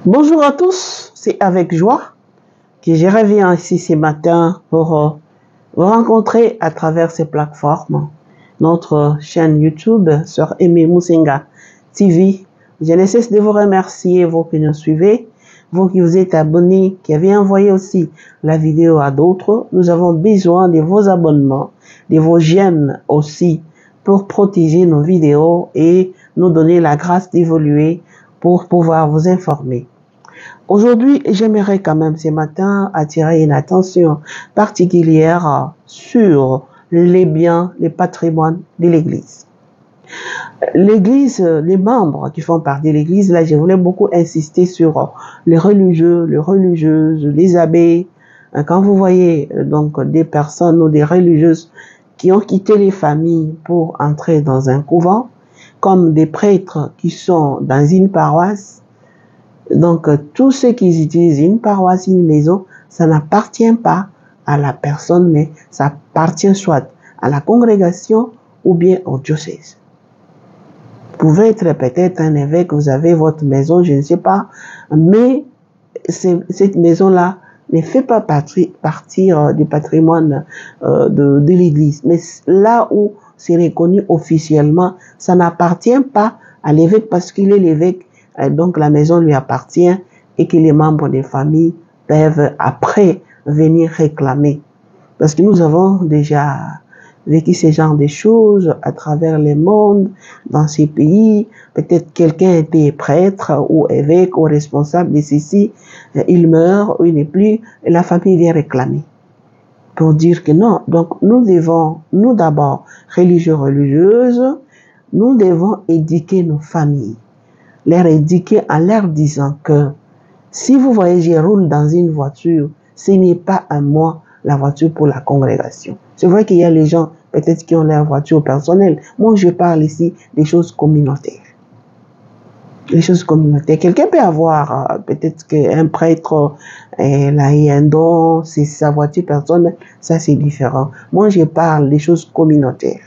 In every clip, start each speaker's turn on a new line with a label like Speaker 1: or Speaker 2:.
Speaker 1: Bonjour à tous, c'est avec joie que je reviens ici ce matin pour vous rencontrer à travers ces plateformes. Notre chaîne YouTube sur Aimé Musenga TV. Je ne cesse de vous remercier, vous qui nous suivez, vous qui vous êtes abonnés, qui avez envoyé aussi la vidéo à d'autres. Nous avons besoin de vos abonnements, de vos j'aime aussi pour protéger nos vidéos et nous donner la grâce d'évoluer pour pouvoir vous informer. Aujourd'hui, j'aimerais quand même ce matin attirer une attention particulière sur les biens, les patrimoines de l'Église. L'Église, les membres qui font partie de l'Église, là, je voulais beaucoup insister sur les religieux, les religieuses, les abbés. Quand vous voyez donc des personnes ou des religieuses qui ont quitté les familles pour entrer dans un couvent, comme des prêtres qui sont dans une paroisse, donc tous ceux qui utilisent une paroisse, une maison, ça n'appartient pas à la personne, mais ça appartient soit à la congrégation ou bien au diocèse. Vous pouvez être peut-être un évêque, vous avez votre maison, je ne sais pas, mais cette maison-là ne fait pas partir du patrimoine de l'Église. Mais là où c'est reconnu officiellement, ça n'appartient pas à l'évêque parce qu'il est l'évêque, donc la maison lui appartient et que les membres des familles peuvent après venir réclamer. Parce que nous avons déjà vécu ce genre de choses à travers le monde, dans ces pays. Peut-être quelqu'un était prêtre ou évêque ou responsable de ceci, il meurt ou il n'est plus, et la famille vient réclamer. Pour dire que non, donc nous devons, nous d'abord, religieux, religieuses, nous devons éduquer nos familles. Leur éduquer en leur disant que si vous voyez, je roule dans une voiture, ce n'est pas à moi la voiture pour la congrégation. C'est vrai qu'il y a les gens peut-être qui ont leur voiture personnelle. Moi, je parle ici des choses communautaires. Les choses communautaires. Quelqu'un peut avoir peut-être qu'un prêtre a eu un don, c'est sa voiture personnelle, ça c'est différent. Moi, je parle des choses communautaires.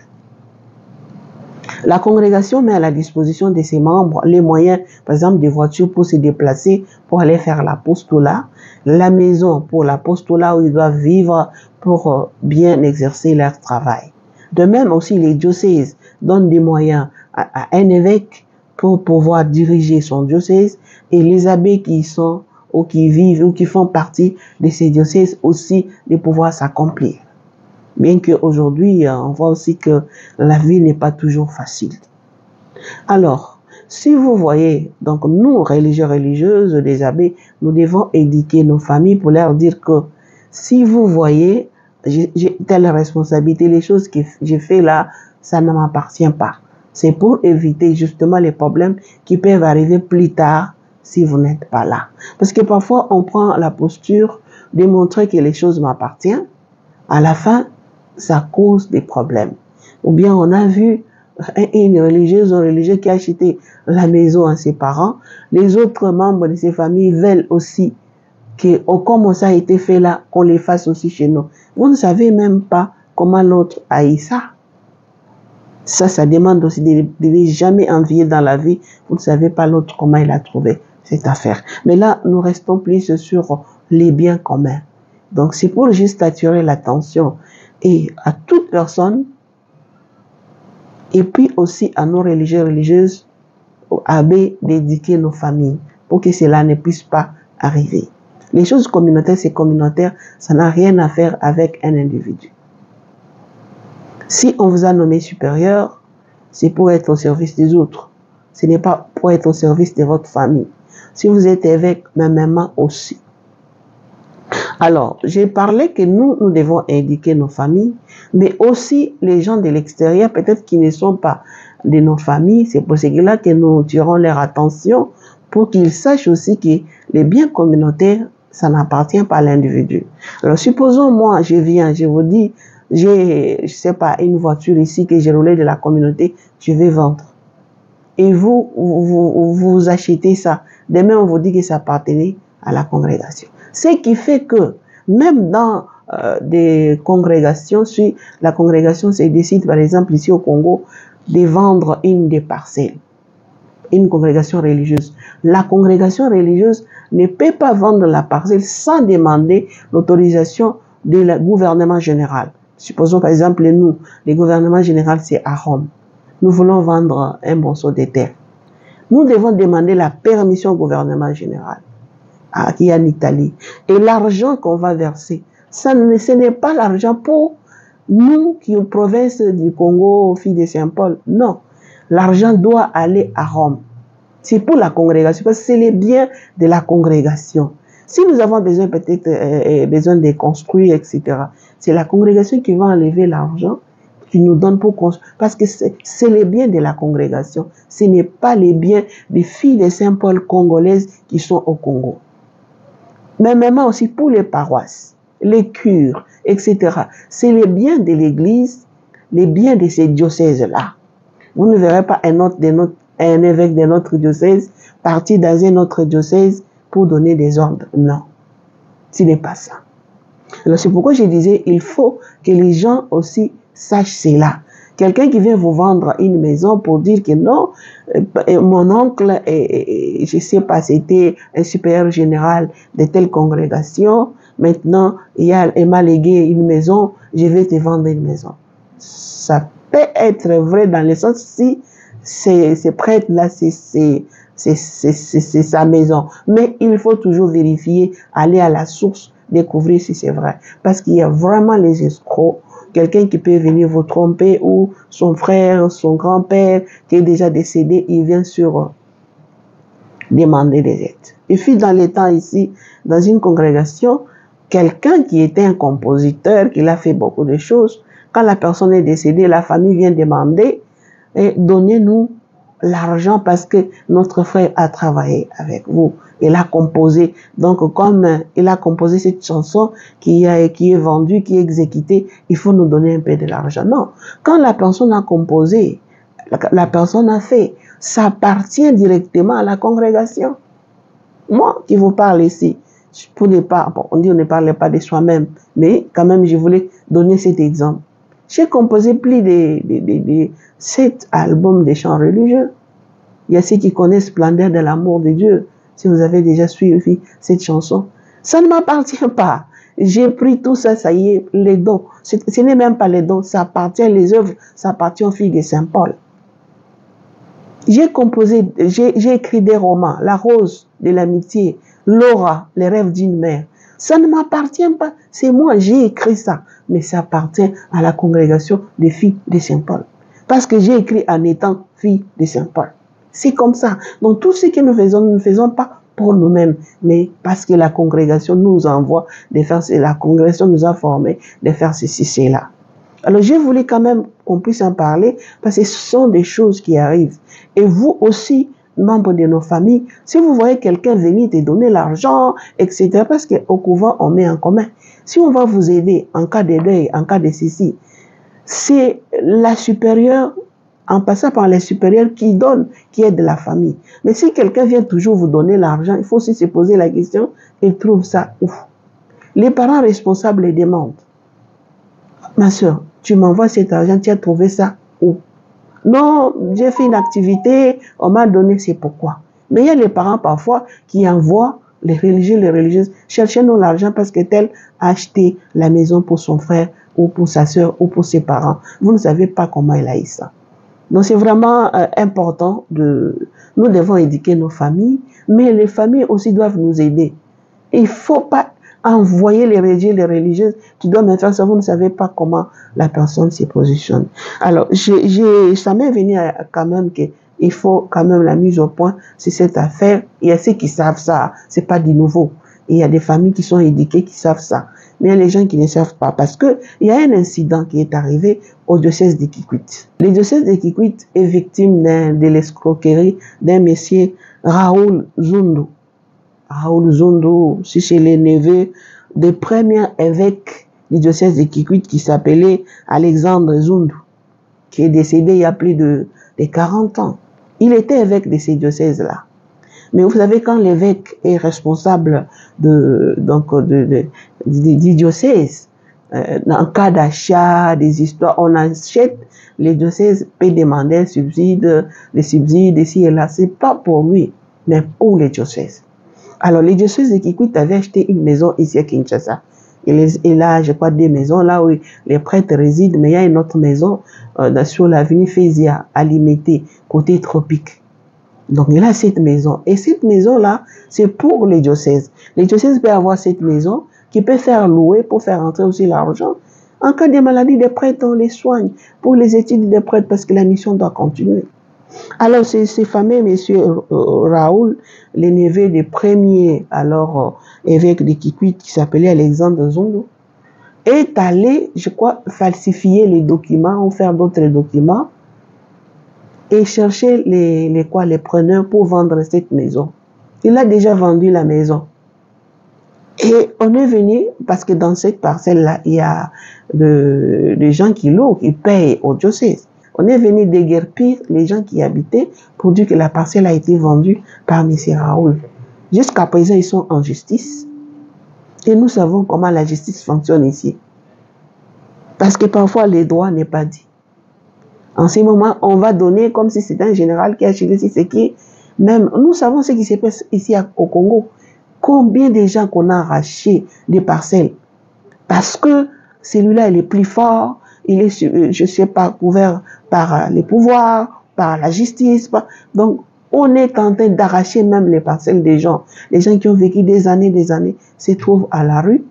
Speaker 1: La congrégation met à la disposition de ses membres les moyens, par exemple, des voitures pour se déplacer, pour aller faire l'apostolat, la maison pour l'apostolat où ils doivent vivre pour bien exercer leur travail. De même aussi, les diocèses donnent des moyens à un évêque pour pouvoir diriger son diocèse et les abbés qui sont ou qui vivent ou qui font partie de ces diocèses aussi de pouvoir s'accomplir. Bien qu'aujourd'hui, on voit aussi que la vie n'est pas toujours facile. Alors, si vous voyez, donc nous, religieux, religieuses, les abbés, nous devons éduquer nos familles pour leur dire que si vous voyez, j'ai telle responsabilité, les choses que j'ai fait là, ça ne m'appartient pas. C'est pour éviter justement les problèmes qui peuvent arriver plus tard si vous n'êtes pas là. Parce que parfois, on prend la posture de montrer que les choses m'appartiennent. À la fin, ça cause des problèmes. Ou bien on a vu une religieuse ou un religieux qui a acheté la maison à ses parents. Les autres membres de ses familles veulent aussi que, comme ça a été fait là, qu'on les fasse aussi chez nous. Vous ne savez même pas comment l'autre a eu ça. Ça demande aussi de ne jamais envier dans la vie. Vous ne savez pas l'autre comment il a trouvé cette affaire. Mais là, nous restons plus sur les biens communs. Donc c'est pour juste attirer l'attention et à toute personne, et puis aussi à nos religieux, religieuses, aux abbés, d'éduquer nos familles pour que cela ne puisse pas arriver. Les choses communautaires, c'est communautaire, ça n'a rien à faire avec un individu. Si on vous a nommé supérieur, c'est pour être au service des autres. Ce n'est pas pour être au service de votre famille. Si vous êtes évêque, même aussi. Alors, j'ai parlé que nous devons éduquer nos familles, mais aussi les gens de l'extérieur, peut-être qui ne sont pas de nos familles. C'est pour cela que nous tirons leur attention pour qu'ils sachent aussi que les biens communautaires, ça n'appartient pas à l'individu. Alors, supposons moi, je viens, je vous dis, j'ai, je sais pas, une voiture ici que j'ai roulée de la communauté, je vais vendre. Et vous achetez ça. Demain, on vous dit que ça appartenait à la congrégation. Ce qui fait que même dans des congrégations, si la congrégation se décide, par exemple ici au Congo, de vendre une des parcelles, une congrégation religieuse. La congrégation religieuse ne peut pas vendre la parcelle sans demander l'autorisation du gouvernement général. Supposons par exemple, nous, le gouvernement général, c'est à Rome. Nous voulons vendre un morceau de terre. Nous devons demander la permission au gouvernement général qui est en Italie. Et l'argent qu'on va verser, ce n'est pas l'argent pour nous qui sommes province du Congo, filles de Saint-Paul. Non, l'argent doit aller à Rome. C'est pour la congrégation, parce que c'est les biens de la congrégation. Si nous avons besoin peut-être besoin de construire, etc., c'est la congrégation qui va enlever l'argent, qui nous donne pour construire, parce que c'est les biens de la congrégation. Ce n'est pas les biens des filles de Saint-Paul congolaises qui sont au Congo. Mais même aussi pour les paroisses, les cures, etc. C'est les biens de l'Église, les biens de ces diocèses-là. Vous ne verrez pas un évêque de notre diocèse partir dans un autre diocèse pour donner des ordres. Non, ce n'est pas ça. Alors c'est pourquoi je disais, il faut que les gens aussi sachent cela. Quelqu'un qui vient vous vendre une maison pour dire que non, mon oncle, je ne sais pas, c'était un supérieur général de telle congrégation, maintenant il m'a légué une maison, je vais te vendre une maison. Ça peut être vrai dans le sens si c'est prêtre-là, c'est sa maison. Mais il faut toujours vérifier, aller à la source, découvrir si c'est vrai. Parce qu'il y a vraiment les escrocs, quelqu'un qui peut venir vous tromper ou son frère, son grand-père qui est déjà décédé, il vient sur demander des aides. Et puis dans les temps ici, dans une congrégation, quelqu'un qui était un compositeur, qui a fait beaucoup de choses, quand la personne est décédée, la famille vient demander et donnez-nous l'argent parce que notre frère a travaillé avec vous. Il a composé. Donc, comme il a composé cette chanson qui est vendue, qui est exécutée, il faut nous donner un peu de l'argent. Non. Quand la personne a composé, la personne a fait, ça appartient directement à la congrégation. Moi qui vous parle ici, pour ne pas, bon, on dit on ne parle pas de soi-même, mais quand même, je voulais donner cet exemple. J'ai composé plus de 7 albums de chants religieux. Il y a ceux qui connaissent Splendeur de l'amour de Dieu. Si vous avez déjà suivi cette chanson, ça ne m'appartient pas. J'ai pris tout ça, ça y est, les dons. Ce n'est même pas les dons, ça appartient, les œuvres, ça appartient aux filles de Saint-Paul. J'ai composé, j'ai écrit des romans, La Rose de l'amitié, Laura, Les rêves d'une mère. Ça ne m'appartient pas, c'est moi, j'ai écrit ça. Mais ça appartient à la congrégation des filles de Saint-Paul. Parce que j'ai écrit en étant fille de Saint-Paul. C'est comme ça. Donc tout ce que nous ne faisons pas pour nous-mêmes, mais parce que la congrégation nous envoie de faire cela, la congrégation nous a formés de faire ceci, cela. Alors je voulais quand même qu'on puisse en parler, parce que ce sont des choses qui arrivent. Et vous aussi, membres de nos familles, si vous voyez quelqu'un venir te donner l'argent, etc., parce qu'au couvent, on met en commun. Si on va vous aider en cas de deuil, en cas de ceci, c'est la supérieure, en passant par les supérieurs qui donnent, qui aident la famille. Mais si quelqu'un vient toujours vous donner l'argent, il faut aussi se poser la question, il trouve ça où? Les parents responsables les demandent. Ma soeur, tu m'envoies cet argent, tu as trouvé ça où? Non, j'ai fait une activité, on m'a donné, c'est pourquoi. Mais il y a les parents parfois qui envoient les religieux, les religieuses, cherchez-nous l'argent parce que tel a acheté la maison pour son frère ou pour sa soeur ou pour ses parents. Vous ne savez pas comment il a eu ça. Donc c'est vraiment important nous devons éduquer nos familles, mais les familles aussi doivent nous aider. Il ne faut pas envoyer les religieux, les religieuses, tu dois me faire ça, vous ne savez pas comment la personne se positionne. Alors, ça m'est venu quand même qu'il faut quand même la mise au point sur cette affaire. Il y a ceux qui savent ça, c'est pas du nouveau. Et il y a des familles qui sont éduquées qui savent ça. Mais il y a les gens qui ne savent pas parce que il y a un incident qui est arrivé au diocèse de Kikwit. Le diocèse de Kikwit est victime de l'escroquerie d'un monsieur Raoul Zundu. Raoul Zundu, si c'est les neveux des premiers évêques du diocèse de Kikwit qui s'appelait Alexandre Zundu, qui est décédé il y a plus de 40 ans. Il était évêque de ces diocèses-là. Mais vous savez, quand l'évêque est responsable du diocèse, en cas d'achat, des histoires, on achète, les diocèses peuvent demander un subside, les subsides ici et là. C'est pas pour lui, mais pour les diocèses. Alors, les diocèses de Kikwit avaient acheté une maison ici à Kinshasa. Et là, je crois, des maisons là où les prêtres résident, mais il y a une autre maison sur l'avenue Fézia, à Limité, côté tropique. Donc, il a cette maison. Et cette maison-là, c'est pour les diocèses. Les diocèses peuvent avoir cette maison qui peut faire louer pour faire entrer aussi l'argent. En cas de maladie des prêtres, on les soigne pour les études des prêtres parce que la mission doit continuer. Alors, ce fameux monsieur Raoul, le neveu du premier évêque de Kikwit qui s'appelait Alexandre Zondo, est allé, je crois, falsifier les documents ou faire d'autres documents et chercher les preneurs pour vendre cette maison. Il a déjà vendu la maison. Et on est venu, parce que dans cette parcelle-là, il y a des gens qui louent, qui payent au diocèse. On est venu déguerpir les gens qui y habitaient pour dire que la parcelle a été vendue par M. Raoul. Jusqu'à présent, ils sont en justice. Et nous savons comment la justice fonctionne ici. Parce que parfois, les droits n'est pas dit. En ce moment, on va donner comme si c'était un général qui a acheté ce qui... Même, nous savons ce qui se passe ici au Congo. Combien de gens qu'on a arraché des parcelles parce que celui-là, il est plus fort, il est, je sais pas, couvert par les pouvoirs, par la justice. Donc, on est en train d'arracher même les parcelles des gens. Les gens qui ont vécu des années, se trouvent à la rue,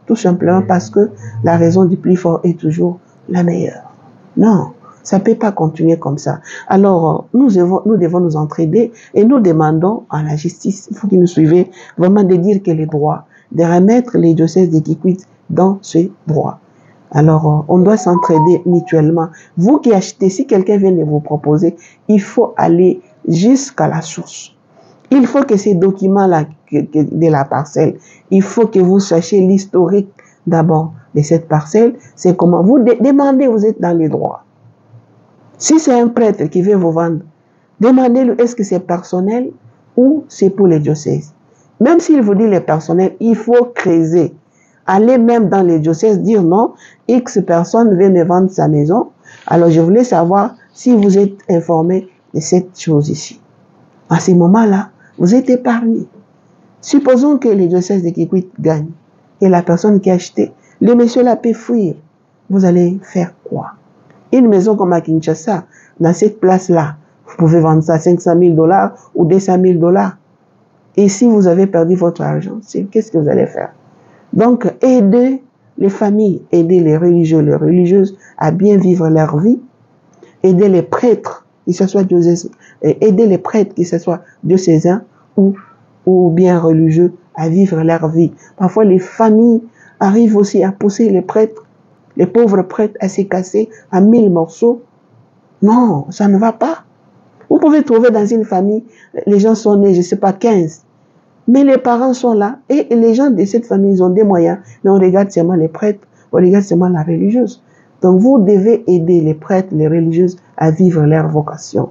Speaker 1: tout simplement parce que la raison du plus fort est toujours la meilleure. Non, ça ne peut pas continuer comme ça. Alors, nous devons nous entraider et nous demandons à la justice, il faut qu'ils nous suivent, vraiment de dire que les droits, de remettre les diocèses de Kikwit dans ces droits. Alors, on doit s'entraider mutuellement. Vous qui achetez, si quelqu'un vient de vous proposer, il faut aller jusqu'à la source. Il faut que ces documents-là de la parcelle, il faut que vous sachiez l'historique d'abord de cette parcelle. C'est comment vous demandez, vous êtes dans les droits. Si c'est un prêtre qui veut vous vendre, demandez-lui est-ce que c'est personnel ou c'est pour les diocèses. Même s'il vous dit les personnels, il faut creuser. Aller même dans les diocèses, dire non, X personne veut me vendre sa maison. Alors je voulais savoir si vous êtes informé de cette chose ici. À ce moment-là, vous êtes épargné. Supposons que les diocèses de Kikwit gagnent et la personne qui a acheté, le monsieur là peut fuir. Vous allez faire quoi? Une maison comme à Kinshasa, dans cette place-là, vous pouvez vendre ça à 500 000 $ ou 200 000 $. Et si vous avez perdu votre argent, qu'est-ce que vous allez faire? Donc, aider les familles, aider les religieux, les religieuses à bien vivre leur vie, aider les prêtres, que ce soit aider les prêtres, que ce soit diocésains ou bien religieux, à vivre leur vie. Parfois, les familles arrivent aussi à pousser les prêtres, les pauvres prêtres, à se casser à 1000 morceaux. Non, ça ne va pas. Vous pouvez trouver dans une famille, les gens sont nés, je ne sais pas, 15. Mais les parents sont là et les gens de cette famille, ils ont des moyens. Mais on regarde seulement les prêtres, on regarde seulement la religieuse. Donc vous devez aider les prêtres, les religieuses à vivre leur vocation.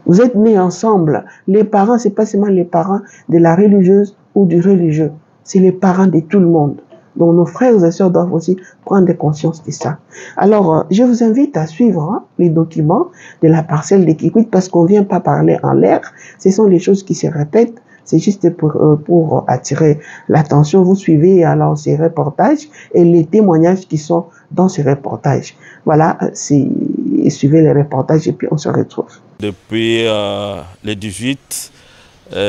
Speaker 1: Vous êtes nés ensemble. Les parents, ce n'est pas seulement les parents de la religieuse ou du religieux. C'est les parents de tout le monde. Donc nos frères et sœurs doivent aussi prendre conscience de ça. Alors, je vous invite à suivre les documents de la parcelle de Kikwit parce qu'on ne vient pas parler en l'air. Ce sont les choses qui se répètent. C'est juste pour attirer l'attention. Vous suivez alors ces reportages et les témoignages qui sont dans ces reportages. Voilà, suivez les reportages et puis on se retrouve.
Speaker 2: Depuis le 18,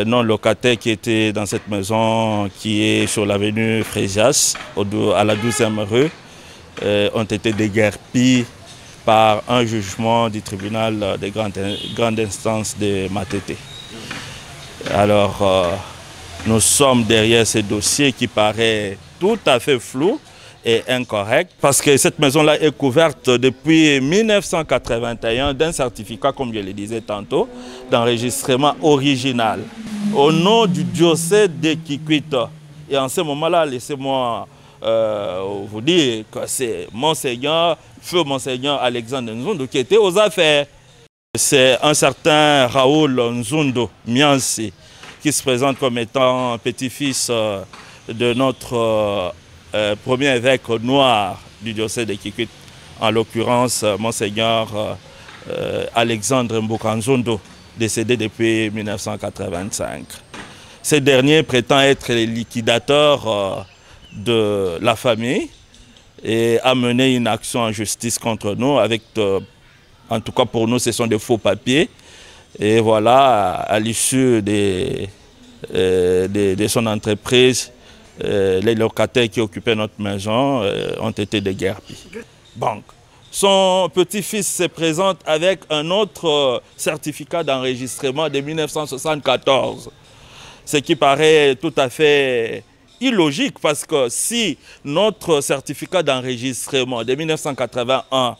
Speaker 2: non locataires qui étaient dans cette maison qui est sur l'avenue Fréjas, à la 12e rue, ont été déguerpis par un jugement du tribunal de grande instance de Matete. Alors, nous sommes derrière ce dossier qui paraît tout à fait flou et incorrect parce que cette maison-là est couverte depuis 1981 d'un certificat, comme je le disais tantôt, d'enregistrement original au nom du diocèse de Kikwit. Et en ce moment-là, laissez-moi vous dire que c'est Monseigneur, feu Monseigneur Alexandre Nzondo qui était aux affaires. C'est un certain Raoul Nzondo Miansi qui se présente comme étant petit-fils de notre premier évêque noir du diocèse de Kikwit, en l'occurrence Monseigneur Alexandre Mbokanzondo, décédé depuis 1985. Ce dernier prétend être le liquidateur de la famille et a mené une action en justice contre nous avec, en tout cas pour nous, ce sont des faux papiers. Et voilà, à l'issue de son entreprise, les locataires qui occupaient notre maison ont été déguerpis. Donc, son petit-fils se présente avec un autre certificat d'enregistrement de 1974, ce qui paraît tout à fait illogique parce que si notre certificat d'enregistrement de 1981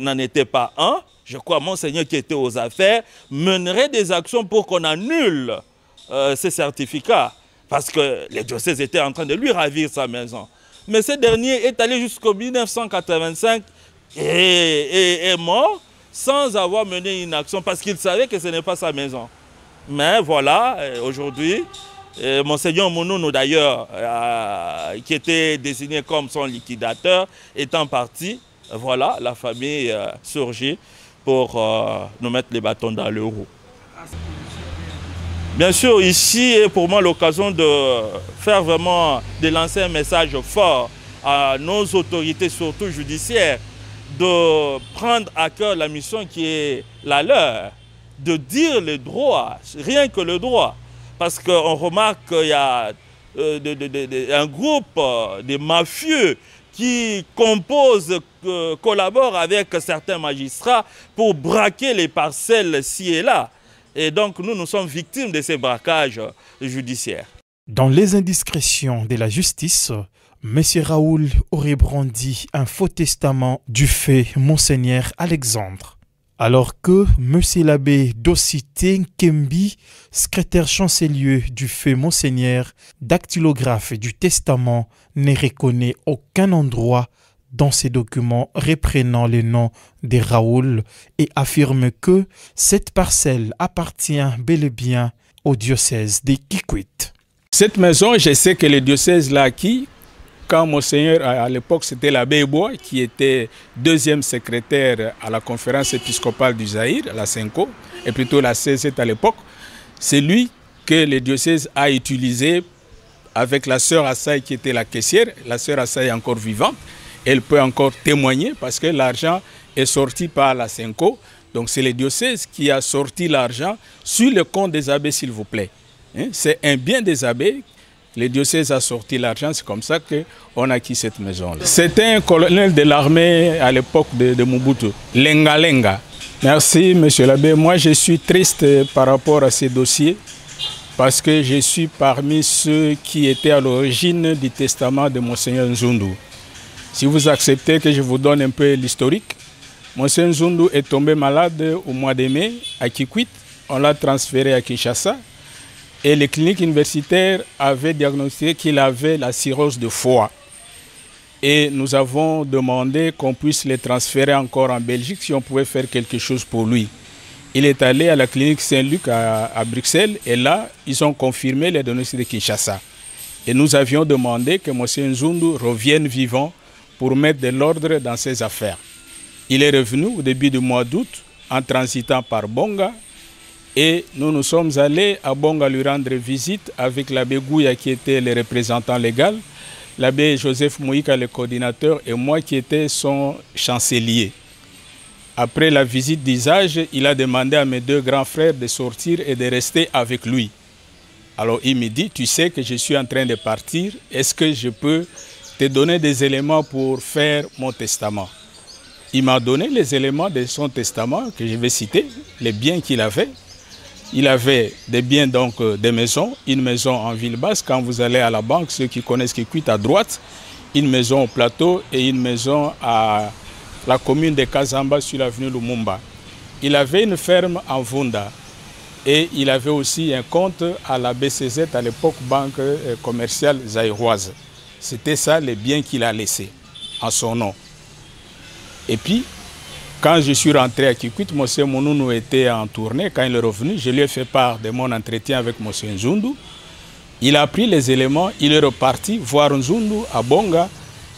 Speaker 2: n'en était pas un, je crois, Monseigneur qui était aux affaires mènerait des actions pour qu'on annule ces certificats. Parce que les diocèses étaient en train de lui ravir sa maison. Mais ce dernier est allé jusqu'au 1985 et est mort sans avoir mené une action parce qu'il savait que ce n'est pas sa maison. Mais voilà, aujourd'hui, Monseigneur Mounounou d'ailleurs, qui était désigné comme son liquidateur, étant parti, voilà, la famille surgit pour nous mettre les bâtons dans le roue. Bien sûr, ici est pour moi l'occasion de faire vraiment, de lancer un message fort à nos autorités, surtout judiciaires, de prendre à cœur la mission qui est la leur, de dire le droit, rien que le droit. Parce qu'on remarque qu'il y a un groupe de mafieux qui composent, collaborent avec certains magistrats pour braquer les parcelles ci et là. Et donc, nous sommes victimes de ces braquages judiciaires.
Speaker 3: Dans les indiscrétions de la justice, M. Raoul aurait brandi un faux testament du fait Monseigneur Alexandre. Alors que M. l'abbé Dosité Nkembi, secrétaire chancelier du fait Monseigneur, dactylographe du testament, ne reconnaît aucun endroit dans ces documents reprenant les noms de Raoul et affirme que cette parcelle appartient bel et bien au diocèse de Kikwit.
Speaker 4: Cette maison, je sais que le diocèse l'a acquis quand Monseigneur, à l'époque, c'était l'abbé Bois, qui était deuxième secrétaire à la conférence épiscopale du Zaïre, la CENCO, et plutôt la CZ à l'époque. C'est lui que le diocèse a utilisé avec la sœur Assaï qui était la caissière. La sœur Assaï est encore vivante. Elle peut encore témoigner parce que l'argent est sorti par la CENCO. Donc c'est le diocèse qui a sorti l'argent sur le compte des abbés, s'il vous plaît. C'est un bien des abbés. Le diocèse a sorti l'argent, c'est comme ça qu'on a acquis cette maison-là. C'était un colonel de l'armée à l'époque de Mobutu, Lenga Lenga. Merci, monsieur l'abbé. Moi, je suis triste par rapport à ces dossiers parce que je suis parmi ceux qui étaient à l'origine du testament de Monseigneur Nzundu. Si vous acceptez que je vous donne un peu l'historique, Monseigneur Nzundu est tombé malade au mois de mai à Kikwit. On l'a transféré à Kinshasa et les cliniques universitaires avaient diagnostiqué qu'il avait la cirrhose de foie. Et nous avons demandé qu'on puisse le transférer encore en Belgique si on pouvait faire quelque chose pour lui. Il est allé à la clinique Saint-Luc à Bruxelles et là, ils ont confirmé les diagnostics de Kinshasa. Et nous avions demandé que Monseigneur Nzundu revienne vivant pour mettre de l'ordre dans ses affaires. Il est revenu au début du mois d'août en transitant par Bonga et nous sommes allés à Bonga lui rendre visite avec l'abbé Gouya qui était le représentant légal, l'abbé Joseph Mouika le coordinateur et moi qui étais son chancelier. Après la visite d'usage, il a demandé à mes deux grands frères de sortir et de rester avec lui. Alors il me dit, tu sais que je suis en train de partir, est-ce que je peux te donner des éléments pour faire mon testament? Il m'a donné les éléments de son testament que je vais citer, les biens qu'il avait. Il avait des biens, donc des maisons, une maison en ville basse, quand vous allez à la banque, ceux qui connaissent Kikwit à droite, une maison au plateau et une maison à la commune de Kazamba sur l'avenue Lumumba. Il avait une ferme en Vunda et il avait aussi un compte à la BCZ, à l'époque banque commerciale zaïroise. C'était ça les biens qu'il a laissés en son nom. Et puis, quand je suis rentré à Kikwit, M. Mounounou était en tournée. Quand il est revenu, je lui ai fait part de mon entretien avec M. Nzundu. Il a pris les éléments, il est reparti voir Nzundu à Bonga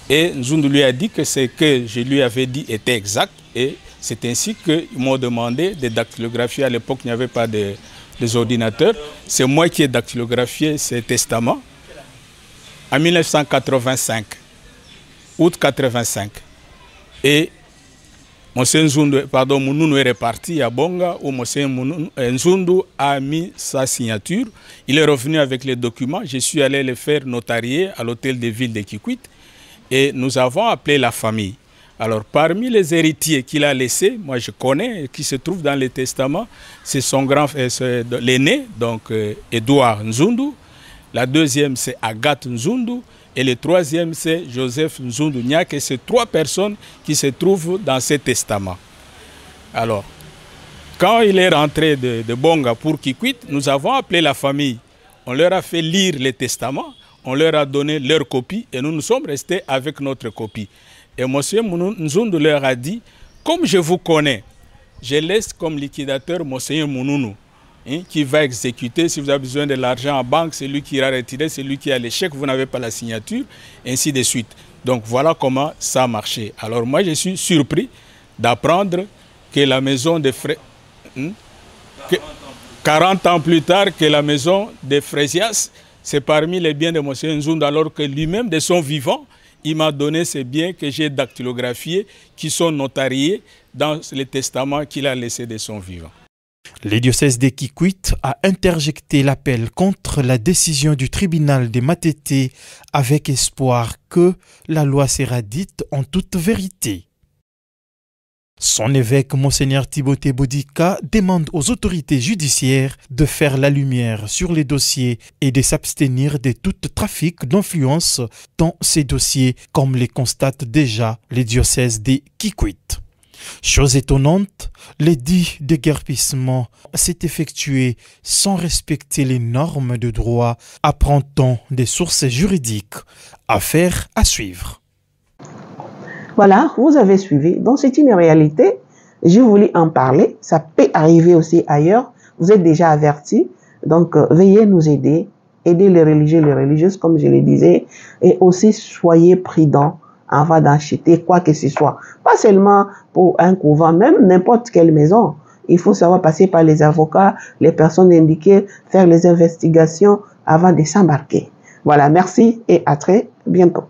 Speaker 4: et Nzundu lui a dit que ce que je lui avais dit était exact et c'est ainsi qu'ils m'ont demandé de dactylographier. À l'époque, il n'y avait pas des ordinateurs. C'est moi qui ai dactylographié ces testaments en 1985, août 85. Et Mounounou est reparti à Bonga où Nzundu a mis sa signature. Il est revenu avec les documents. Je suis allé les faire notarier à l'hôtel de ville de Kikwit et nous avons appelé la famille. Alors, parmi les héritiers qu'il a laissés, moi je connais, qui se trouvent dans les testaments, c'est son l'aîné, donc Edouard Nzundu. La deuxième, c'est Agathe Nzundu. Et le troisième, c'est Joseph Nzundu Nyak. Et c'est 3 personnes qui se trouvent dans ces testaments. Alors, quand il est rentré de Bonga pour Kikwit, nous avons appelé la famille. On leur a fait lire les testaments, on leur a donné leur copie et nous nous sommes restés avec notre copie. Et M. Nzundu leur a dit, comme je vous connais, je laisse comme liquidateur M. Mounounou, qui va exécuter. Si vous avez besoin de l'argent en banque, c'est lui qui ira retirer, c'est lui qui a l'échec, vous n'avez pas la signature, ainsi de suite. Donc voilà comment ça a marché. Alors moi je suis surpris d'apprendre que la maison de Fré... 40 ans plus tard, que la maison de Frésias, c'est parmi les biens de M. Nzundu, alors que lui-même, de son vivant, il m'a donné ces biens que j'ai dactylographiés, qui sont notariés dans les testaments qu'il a laissés de son vivant.
Speaker 3: Le diocèse de Kikwit a interjecté l'appel contre la décision du tribunal de Matete avec espoir que la loi sera dite en toute vérité. Son évêque, Monseigneur Timothée Boudica, demande aux autorités judiciaires de faire la lumière sur les dossiers et de s'abstenir de tout trafic d'influence dans ces dossiers, comme les constate déjà le diocèse de Kikwit. Chose étonnante, l'édit de déguerpissement s'est effectué sans respecter les normes de droit, apprend-on des sources juridiques. Affaire à suivre.
Speaker 1: Voilà, vous avez suivi. Donc c'est une réalité. Je voulais en parler. Ça peut arriver aussi ailleurs. Vous êtes déjà avertis. Donc veuillez nous aider. Aider les religieux, les religieuses, comme je le disais. Et aussi soyez prudents avant d'acheter quoi que ce soit. Pas seulement pour un couvent, même n'importe quelle maison. Il faut savoir passer par les avocats, les personnes indiquées, faire les investigations avant de s'embarquer. Voilà, merci et à très bientôt.